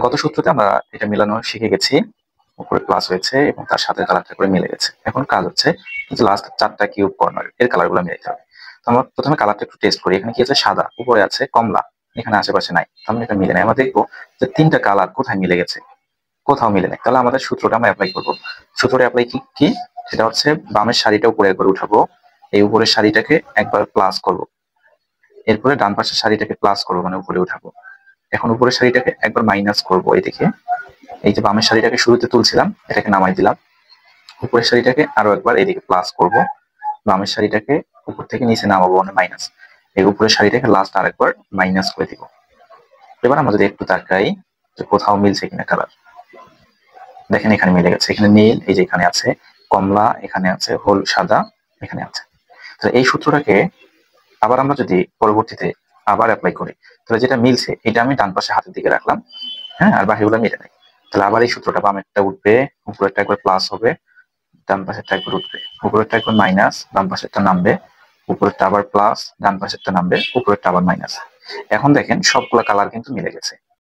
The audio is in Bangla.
গত সূত্রতে আমরা এটা মেলানো শিখে গেছি। উপরে প্লাস হয়েছে এবং তার সাথে কালারটা করে মিলে গেছে। এখন কাজ হচ্ছে যে লাস্ট 4টা কিউব কর্নার এর কালারগুলো মিলাইতে হবে। তো আমরা প্রথমে কালারটা একটু টেস্ট করি। এখানে কি আছে? সাদা, উপরে আছে কমলা, এখানে আশেপাশে নাই। তার মানে এটা মিলে নাই। আমরা দেখবো যে 3টা কালার কোথায় মিলে গেছে, কোথাও মিলে নাই। তাহলে আমাদের সূত্রটা আমরা অ্যাপ্লাই করবো। সূত্রটা অ্যাপ্লাই কি কি সেটা হচ্ছে বামের শাড়িটা উপরে একবার উঠাবো, এই উপরের শাড়িটাকে একবার প্লাস করব, এরপরে ডান পাশের শাড়িটাকে প্লাস করবো, মানে উপরে উঠাবো। এখন উপরের শাড়িটাকে একবার মাইনাস করবো এদিকে। এই যে বামের শাড়িটাকে শুরুতে তুলছিলাম, এটাকে নামাই দিলাম। উপরের শাড়িটাকে আরো একবার এদিকে প্লাস করব, বামের শাড়িটাকে উপর থেকে নিচে নামাবো, মানে মাইনাস। এই উপরের শাড়িটাকে লাস্ট আরেকবার মাইনাস করে দিব। এবার আমরা যদি একটু তাকাই যে কোথাও মিলছে কিনা কালার, দেখেন এখানে মিলে গেছে। এখানে নীল, এই যে এখানে আছে কমলা, এখানে আছে হোল সাদা, এখানে আছে। তো এই সূত্রটাকে আবার আমরা যদি পরবর্তীতে আবার অ্যাপ্লাই করি, তাহলে যেটা মিলছে এটা আমি ডান পাশে হাতের দিকে রাখলাম, হ্যাঁ, আর বাকিগুলো মিলে নাই। তাহলে আবার এই সূত্রটা বামেরটা উঠবে, উপরেরটা একবার প্লাস হবে, ডান পাশেরটা একবার উঠবে, উপরেরটা একবার মাইনাস, ডান পাশেরটা নামবে, উপরেরটা আবার প্লাস, ডান পাশেরটা নামবে, উপরেরটা আবার মাইনাস। এখন দেখেন সবগুলা কালার কিন্তু মিলে গেছে।